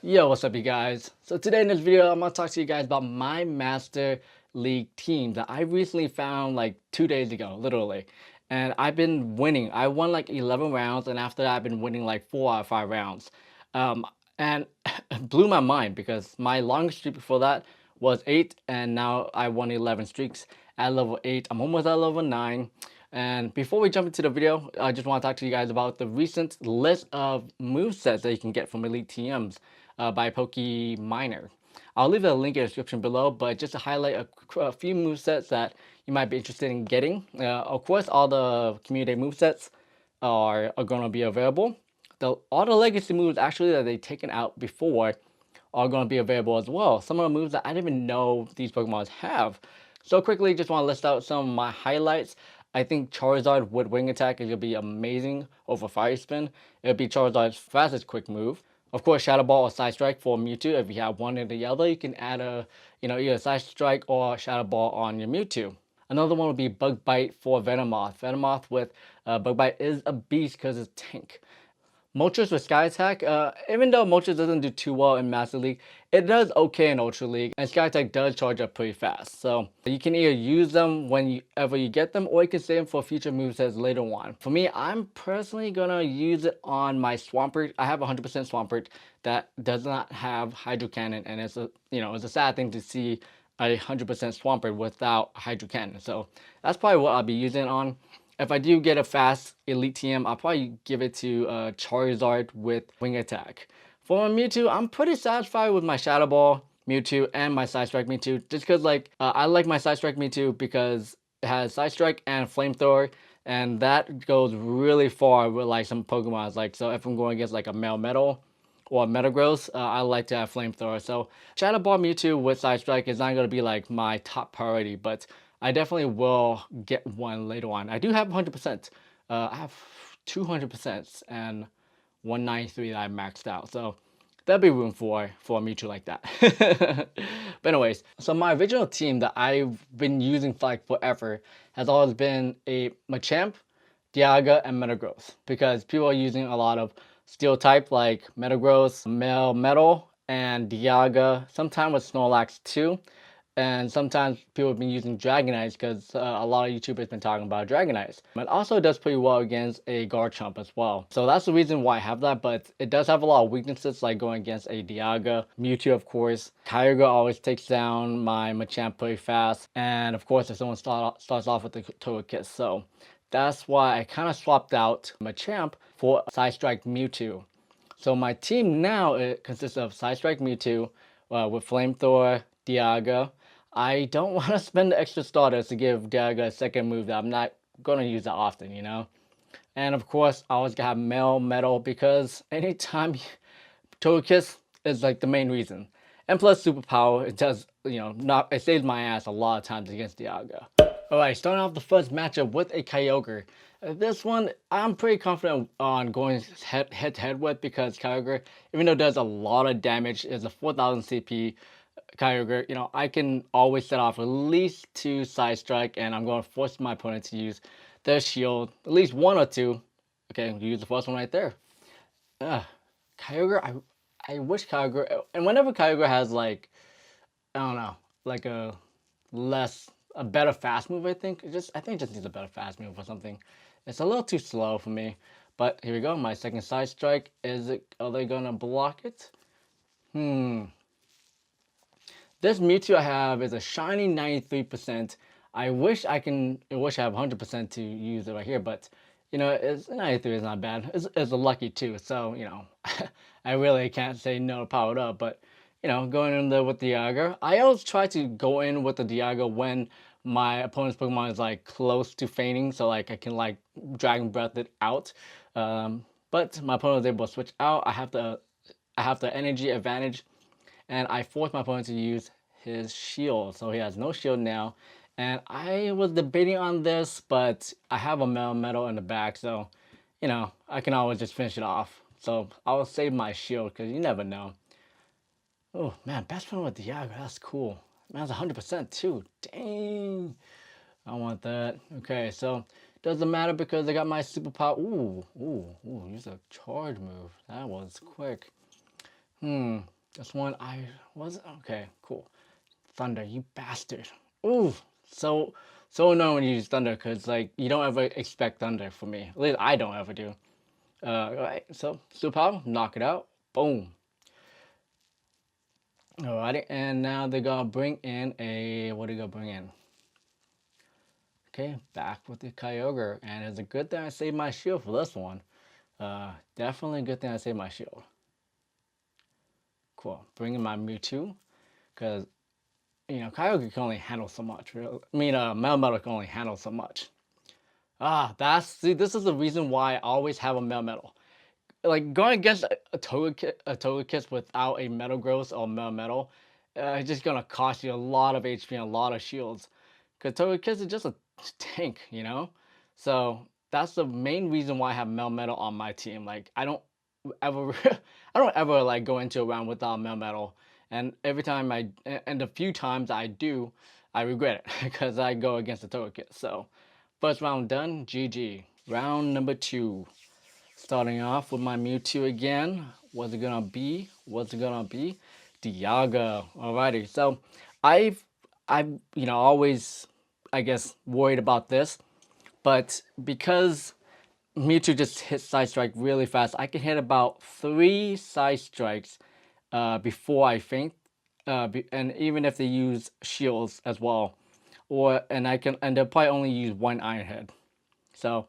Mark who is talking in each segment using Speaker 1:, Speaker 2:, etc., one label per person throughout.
Speaker 1: Yo, what's up you guys? So today in this video, I'm gonna talk to you guys about my Master League team that I recently found like 2 days ago, literally. And I've been winning. I won like 11 rounds, and after that, I've been winning like 4 out of 5 rounds. And it blew my mind because my longest streak before that was 8, and now I won 11 streaks at level 8. I'm almost at level 9. And before we jump into the video, I just want to talk to you guys about the recent list of movesets that you can get from Elite TMs by Pokeminer. I'll leave a link in the description below, but just to highlight a few movesets that you might be interested in getting. Of course, all the community movesets are going to be available. All the legacy moves actually that they've taken out before are going to be available as well. Some of the moves that I didn't even know these Pokemon have. So quickly, just want to list out some of my highlights. I think Charizard with Wing Attack is going to be amazing over Fire Spin. It'll be Charizard's fastest quick move. Of course, Shadow Ball or Side Strike for Mewtwo. If you have one or the other, you can add either Side Strike or Shadow Ball on your Mewtwo. Another one would be Bug Bite for Venomoth. Venomoth with Bug Bite is a beast because it's tank. Moltres with Sky Attack, even though Moltres doesn't do too well in Master League, it does okay in Ultra League, and Sky Attack does charge up pretty fast. So you can either use them whenever you get them, or you can save them for future movesets later on. For me, I'm personally gonna use it on my Swampert. I have 100% Swampert that does not have Hydro Cannon, and it's a sad thing to see a 100% Swampert without Hydro Cannon. So that's probably what I'll be using it on. If I do get a fast Elite TM, I'll probably give it to Charizard with Wing Attack. For my Mewtwo, I'm pretty satisfied with my Shadow Ball Mewtwo and my Side Strike Mewtwo. Just because I like my Side Strike Mewtwo because it has Side Strike and Flamethrower. And that goes really far with like some Pokemon. Like, so if I'm going against like a Metal or Metagross, I like to have Flamethrower. So Shadow Ball Mewtwo with Side Strike is not going to be like my top priority, but I definitely will get one later on. I do have 100%. I have 200% and 193 that I maxed out. So there'll be room for a Mewtwo like that. But anyways, so my original team that I've been using for like forever has always been a Machamp, Dialga, and Metagross. Because people are using a lot of steel type like Metagross, Metal, and Dialga. Sometimes with Snorlax too. And sometimes people have been using Dragonites because a lot of YouTubers been talking about Dragonites. It also does pretty well against a Garchomp as well. So that's the reason why I have that, but it does have a lot of weaknesses like going against a Dialga. Mewtwo, of course. Kyogre always takes down my Machamp pretty fast. And of course, if someone starts off with the Togekiss. So that's why I kind of swapped out Machamp for Side Strike Mewtwo. So my team now it consists of Side Strike Mewtwo with Flamethrower, Dialga. I don't want to spend the extra starters to give Dialga a second move that I'm not going to use that often, you know? And of course, I always gotta have Metal because anytime Togekiss is like the main reason. And plus superpower, it does, it saves my ass a lot of times against Dialga. Alright, starting off the first matchup with a Kyogre. This one, I'm pretty confident on going head to head with because Kyogre, even though it does a lot of damage, is a 4000 CP Kyogre, I can always set off at least 2 Side Strike, and I'm going to force my opponent to use their shield, at least 1 or 2. Okay, use the first one right there. Kyogre, I wish Kyogre, and whenever Kyogre has like, I don't know, like a better fast move, I think it just needs a better fast move or something. It's a little too slow for me. But here we go, my second Side Strike. Are they gonna block it? This Mewtwo I have is a shiny 93%. I wish I have 100% to use it right here, but it's 93 is not bad. It's a lucky too, so I really can't say no powered up. But going in there with Dialga, I always try to go in with the Dialga when my opponent's Pokemon is like close to fainting, so like I can like Dragon Breath it out. But my opponent was able to switch out. I have the energy advantage, and I forced my opponent to use his shield. So he has no shield now. And I was debating on this, but I have a Metal in the back, so, I can always just finish it off. So I'll save my shield, because you never know. Oh, man, best friend with Dialga, that's cool. Man, that's 100% too. Dang. I want that. Okay, so doesn't matter because I got my superpower. Ooh, use a charge move. That was quick. This one I was okay. Cool. Thunder, you bastard. Ooh, so so annoying when you use thunder because like you don't ever expect thunder for me. At least I don't ever do. Alright, so superpower, knock it out. Boom. Alrighty, and now they're gonna bring in a what are they gonna bring in? Okay, back with the Kyogre, and it's a good thing I saved my shield for this one. Definitely a good thing I saved my shield. Cool. Bringing my Mewtwo, because Kyogre can only handle so much. I mean, Melmetal can only handle so much. See, this is the reason why I always have a Melmetal. Like going against a Togekiss without a Metal Growth or Melmetal, it's just gonna cost you a lot of HP and a lot of shields. Cause Togekiss is just a tank, you know. So that's the main reason why I have Melmetal on my team. Like I don't ever, I don't ever like go into a round without Melmetal. And every time and the few times I do, I regret it because I go against the Togekiss. So first round done, GG. Round number 2. Starting off with my Mewtwo again. What's it gonna be? What's it gonna be? Dialga. Alrighty. So I've always I guess worried about this, but because Mewtwo just hits Side Strike really fast, I can hit about 3 Side Strikes before I faint. And even if they use shields as well, and they'll probably only use 1 Iron Head. So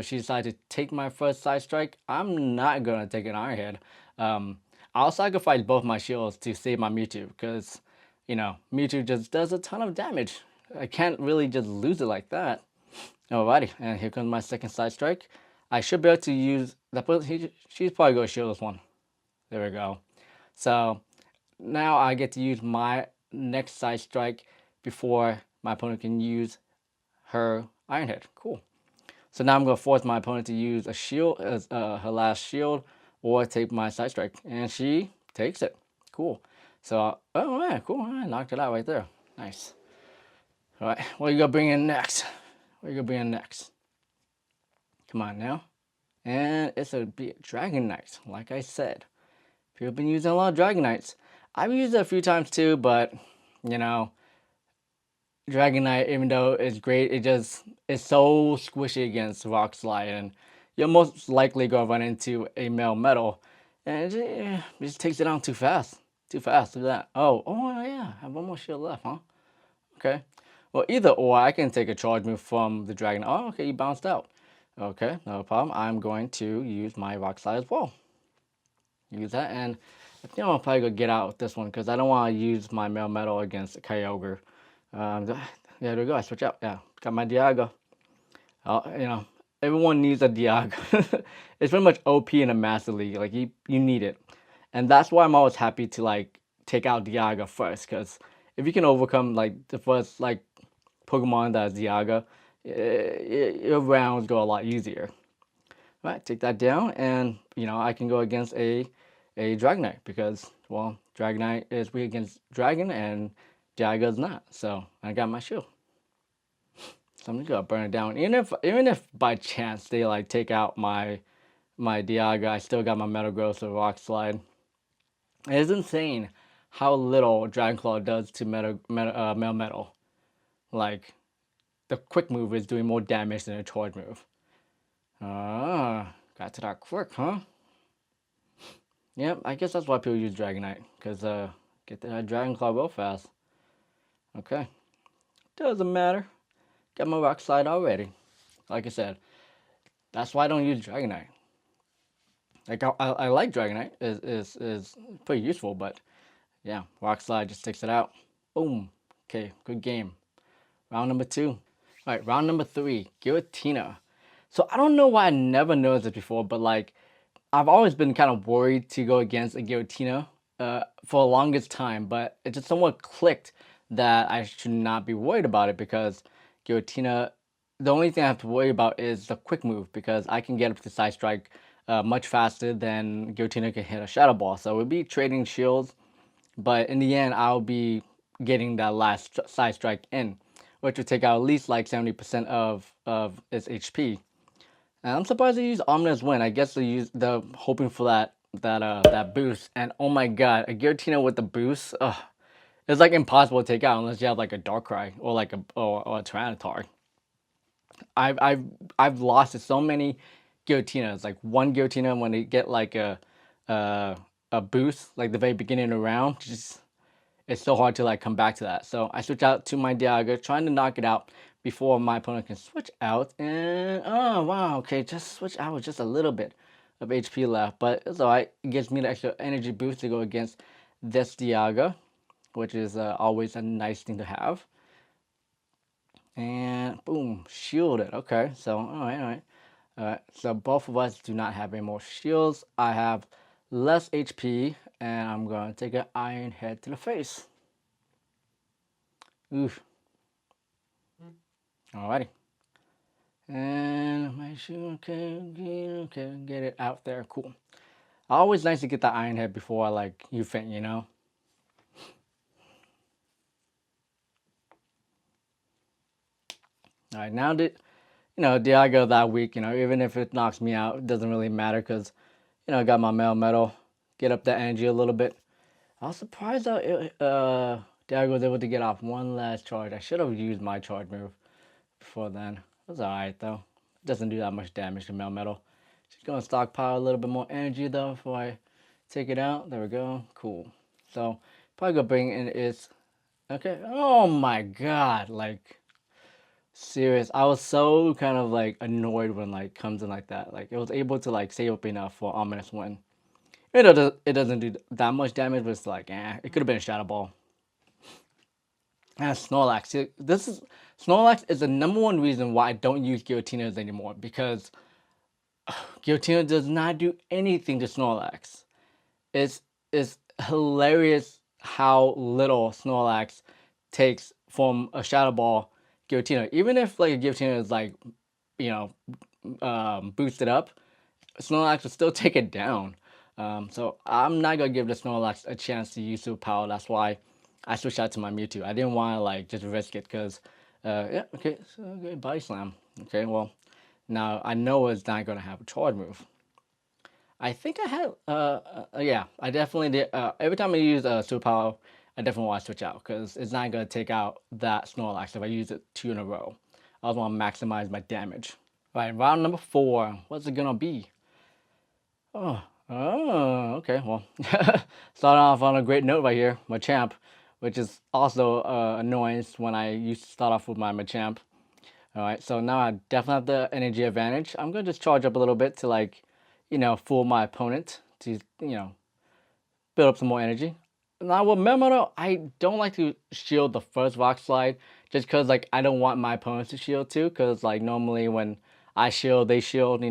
Speaker 1: she decided to take my first Side Strike. I'm not gonna take an Iron Head. I'll sacrifice both my shields to save my Mewtwo because Mewtwo just does a ton of damage. I can't really just lose it like that. Alrighty, and here comes my second Side Strike. I should be able to use that. She's probably gonna shield this one. There we go. So now I get to use my next Side Strike before my opponent can use her Iron Head. Cool. So now I'm going to force my opponent to use a shield as her last shield or take my Side Strike. And she takes it. Cool. So, oh man, cool. I knocked it out right there. Nice. All right, what are you going to bring in next? What are you going to bring in next? Come on now. And it's a Dragonite, like I said. People have been using a lot of Dragonites. I've used it a few times too, but, Dragonite, even though it's great, it's so squishy against Rock Slide, and you're most likely gonna run into a Melmetal, and it just takes it down too fast. Too fast. Look at that. Oh yeah, I have one more shield left, huh? Okay. Well, either or, I can take a charge move from the Dragon. Oh, okay, you bounced out. Okay, no problem. I'm going to use my Rock Slide as well. Use that, and I think I'm probably gonna get out with this one because I don't want to use my Melmetal against Kyogre. Yeah, there we go. I switch out. Yeah, got my Dialga. Everyone needs a Dialga. It's pretty much OP in a Master League. Like you need it, and that's why I'm always happy to like take out Dialga first. Because if you can overcome like the first like Pokemon that's Dialga, your rounds go a lot easier. All right, take that down, and I can go against a Dragonite because well, Dragonite is weak against Dragon and Dialga's not. So I got my shield. So I'm just gonna burn it down. Even if by chance they like take out my Dialga, I still got my Metal Growth or Rock Slide. It is insane how little Dragon Claw does to Melmetal. Like the quick move is doing more damage than a charge move. Got to that quick, huh? Yep, I guess that's why people use Dragonite, because get that Dragon Claw real fast. Okay. Doesn't matter. Got my Rock Slide already. Like I said, that's why I don't use Dragonite. Like I like Dragonite. Is pretty useful, but yeah, Rock Slide just takes it out. Boom. Okay, good game. Round number 2. Alright, round number 3, Giratina. So I don't know why I never noticed it before, but like I've always been kind of worried to go against a Giratina for the longest time, but it just somewhat clicked that I should not be worried about it because Giratina, the only thing I have to worry about is the quick move because I can get up to Side Strike much faster than Giratina can hit a Shadow Ball. So we'll be trading shields, but in the end, I'll be getting that last Side Strike in, which would take out at least like 70% of its HP. And I'm surprised they use Omni's Wind. I guess they're hoping for that that boost. And oh my god, a Giratina with the boost, it's like impossible to take out unless you have like a Darkrai or like or a Tyranitar. I've I've I've lost to so many Giratinas. Like one Giratina when they get like a a boost like the very beginning of the round, just it's so hard to like come back to that. So I switch out to my Dialga, trying to knock it out before my opponent can switch out. And oh wow, okay, just switch out with just a little bit of HP left, but it's alright. It gives me the extra energy boost to go against this Dialga, which is always a nice thing to have. And boom, shielded. Okay, so all right. So both of us do not have any more shields. I have less HP, and I'm gonna take an Iron Head to the face. Oof. Alrighty. And make sure, okay, get it out there. Cool. Always nice to get that Iron Head before like you faint, you know. All right, now that Dialga that weak, even if it knocks me out, it doesn't really matter because I got my male metal, get up the energy a little bit. I was surprised that Dialga was able to get off one last charge. I should have used my charge move before then. It was alright though. It doesn't do that much damage to male metal. Just gonna stockpile a little bit more energy though before I take it out. There we go. Cool. So probably gonna bring in its okay. Oh my god, like serious. I was so kind of like annoyed when like comes in like that. Like it was able to like save up enough for ominous win. It doesn't do that much damage, but it's like, it could have been a Shadow Ball. And Snorlax. See, Snorlax is the number one reason why I don't use Giratinas anymore because Giratina does not do anything to Snorlax. It's hilarious how little Snorlax takes from a Shadow Ball Giratina. Even if like a Giratina is like, you know, boosted up, Snorlax will still take it down. So I'm not gonna give the Snorlax a chance to use Superpower. That's why I switched out to my Mewtwo. I didn't want to like just risk it because, yeah, okay, so okay, Body Slam. Okay, well, now I know it's not gonna have a charge move. I think I had, yeah, I definitely did. Every time I use Superpower, I definitely want to switch out because it's not gonna take out that Snorlax if I use it two in a row. I also want to maximize my damage. All right, round number 4. What's it gonna be? Oh, okay. Well, starting off on a great note right here, Machamp, which is also annoyance when I used to start off with my Machamp. All right, so now I definitely have the energy advantage. I'm gonna just charge up a little bit to like, fool my opponent to, build up some more energy. Now with Memono, I don't like to shield the first Rock Slide just because like I don't want my opponents to shield too. Because like normally when I shield, they shield.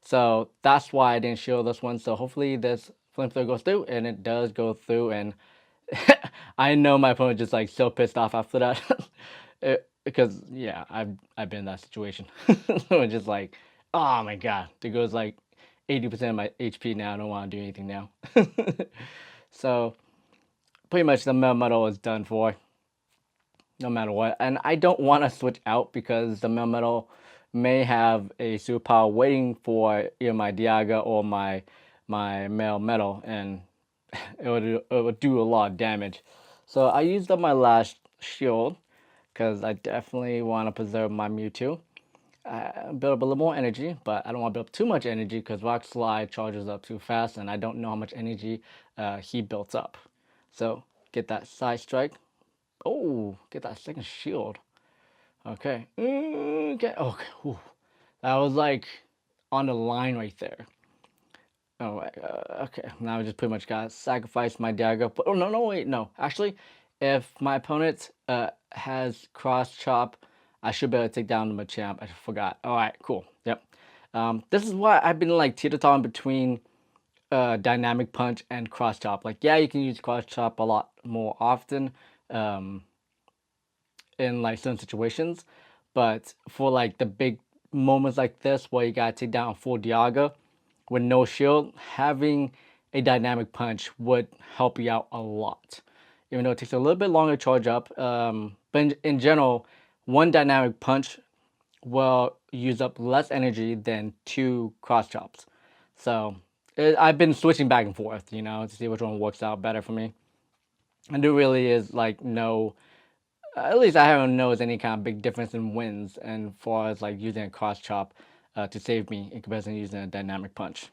Speaker 1: So that's why I didn't shield this one. So hopefully this Flamethrower goes through, and it does go through. And I know my opponent just like so pissed off after that. Because yeah, I've been in that situation. So it's just like, oh my god, there goes like 80% of my HP now. I don't want to do anything now. So pretty much the Melmetal is done for, no matter what. And I don't want to switch out because the Melmetal may have a superpower waiting for either my Dialga or my Melmetal, and it would do a lot of damage. So I used up my last shield because I definitely want to preserve my Mewtwo. Build up a little more energy, but I don't want to build up too much energy because Rock Slide charges up too fast, and I don't know how much energy he built up. So get that side strike. Oh, get that second shield. Okay. Okay. Okay. Whew. That was like on the line right there. Oh my god. Okay. Now I just pretty much got sacrificed my dagger. But oh no, no, wait, no. Actually, if my opponent has cross chop, I should be able to take down the Machamp. I forgot. All right. Cool. Yep. This is why I've been like teeter-tottering between dynamic punch and cross chop. Like, yeah, you can use cross chop a lot more often in like certain situations, but for like the big moments like this where you gotta take down a full Dialga with no shield, having a dynamic punch would help you out a lot. Even though it takes a little bit longer to charge up, but in general, one dynamic punch will use up less energy than 2 cross chops. So I've been switching back and forth, you know, to see which one works out better for me. And there really is like no, at least I haven't noticed any kind of big difference in wins and far as like using a cross chop to save me in comparison to using a dynamic punch.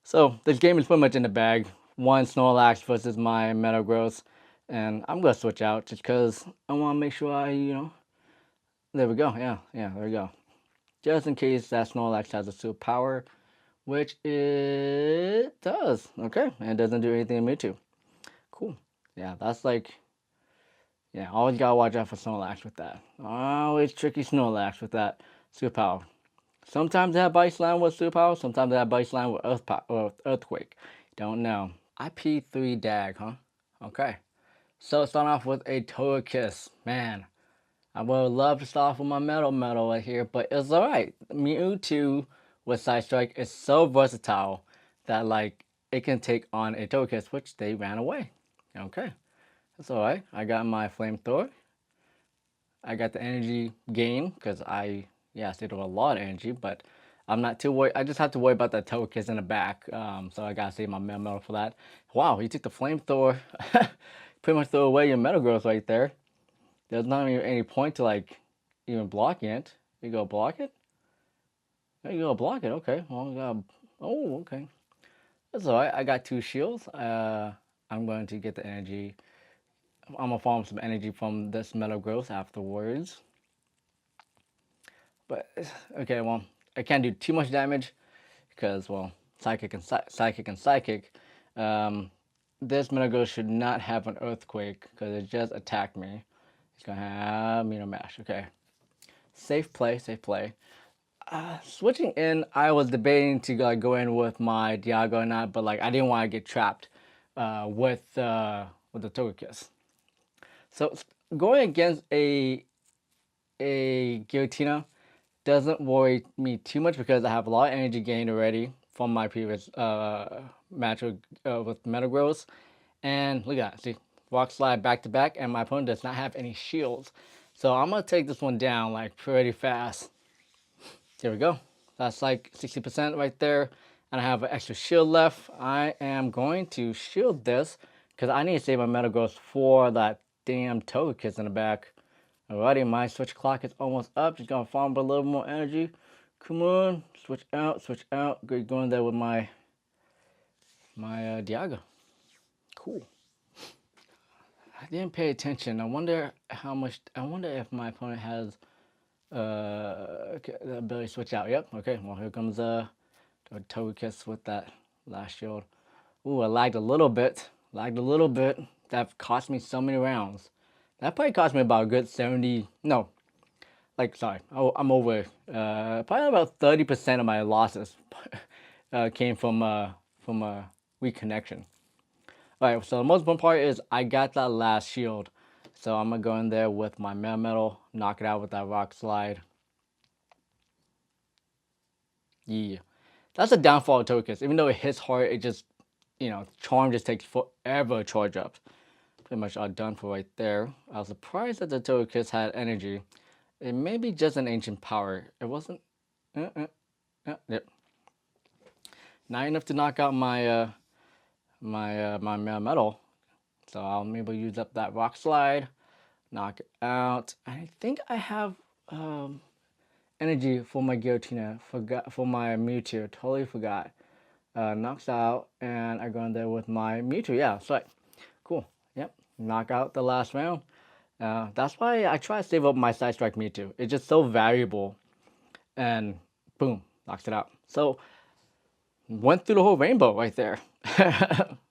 Speaker 1: So this game is pretty much in the bag. One Snorlax versus my Metagross, and I'm gonna switch out just because I want to make sure there we go. Yeah, yeah, there we go. Just in case that Snorlax has a superpower, which it does. Okay, and it doesn't do anything to me too. Cool. Yeah, that's like, yeah, always gotta watch out for Snorlax with that. Always tricky Snorlax with that superpower. Sometimes they have Bite Slam with superpower, sometimes they have Bite Slam with Earthquake. Don't know. IP3 Dag, huh? Okay. So starting off with a Togekiss. Man, I would love to start off with my Metal right here, but it's alright. Mewtwo with Side Strike is so versatile that like it can take on a Togekiss, which they ran away. Okay. That's alright. I got my Flamethrower. I got the energy gain because I saved up a lot of energy, but I'm not too worried. I just have to worry about that Togekiss in the back, so I gotta save my Metal for that. Wow, he took the Flamethrower. Pretty much throw away your Metagross right there. There's not even any point to like even blocking it. You go block it? There you go block it. Okay. Well, oh, okay. That's alright. I got two shields. I'm going to get the energy. I'm gonna farm some energy from this Metagross afterwards. But okay, well, I can't do too much damage because, well, psychic and psychic. This Metagross should not have an earthquake because it just attacked me. It's gonna have Meter Mash. Okay, safe play, safe play. Switching in, I was debating to go in with my Dialga or not, but like I didn't want to get trapped with the Togekiss. So going against a Giratina doesn't worry me too much because I have a lot of energy gained already from my previous match with Metagross. And look at that, see, Rock Slide back to back, and my opponent does not have any shields. So I'm gonna take this one down like pretty fast. Here we go. That's like 60% right there. And I have an extra shield left. I am going to shield this because I need to save my Metagross for that damn Togekiss in the back. Alrighty, my switch clock is almost up. Just gonna farm a little more energy. Come on, switch out, switch out. Good, going there with my Dialga. Cool. I didn't pay attention. I wonder how much. I wonder if my opponent has okay, the ability to switch out. Yep. Okay. Well, here comes a Togekiss with that last shield. Ooh, I lagged a little bit. Lagged a little bit. That cost me so many rounds. That probably cost me about a good 70. No, like sorry, I'm over. Probably about 30% of my losses came from weak connection. All right, so the most important part is I got that last shield, so I'm gonna go in there with my Metal, knock it out with that Rock Slide. Yeah, that's a downfall of Togekiss. Even though it hits hard, it just, you know, Charm just takes forever to charge up. Pretty much all done for right there. I was surprised that the Togekiss had energy. It may be just an ancient power. It wasn't. Yep. Not enough to knock out my my Metal. So I'll maybe use up that Rock Slide, knock it out. I think I have energy for my Giratina. Forgot for my Mewtwo. Totally forgot. Knocks out, and I go in there with my Mewtwo. Yeah, so cool. Yep, knock out the last round. That's why I try to save up my Side Strike Mewtwo. It's just so valuable, and boom, knocks it out. So went through the whole rainbow right there.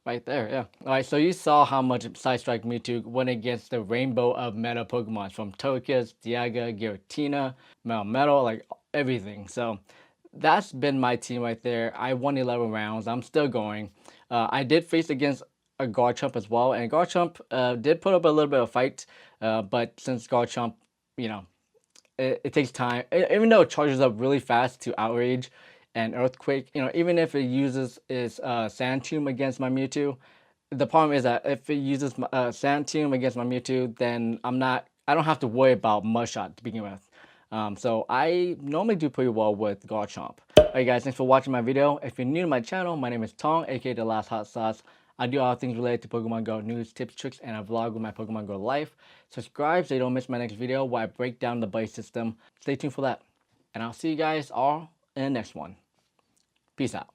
Speaker 1: Right there, yeah. Alright, so you saw how much Side Strike Mewtwo went against the rainbow of meta Pokemon from Togekiss, Dialga, Giratina, Metal, like everything. So that's been my team right there. I won 11 rounds. I'm still going. I did face against a Garchomp as well, and Garchomp did put up a little bit of fight, but since Garchomp, you know, it takes time. Even though it charges up really fast to Outrage and Earthquake, you know, even if it uses its Sand Tomb against my Mewtwo, the problem is that if it uses Sand Tomb against my Mewtwo, then I don't have to worry about Mud Shot to begin with. So I normally do pretty well with Garchomp. Alright guys, thanks for watching my video. If you're new to my channel, my name is Tong, aka The Last Hot Sauce. I do all things related to Pokemon Go news, tips, tricks, and I vlog with my Pokemon Go life. Subscribe so you don't miss my next video where I break down the base system. Stay tuned for that. And I'll see you guys all in the next one. Peace out.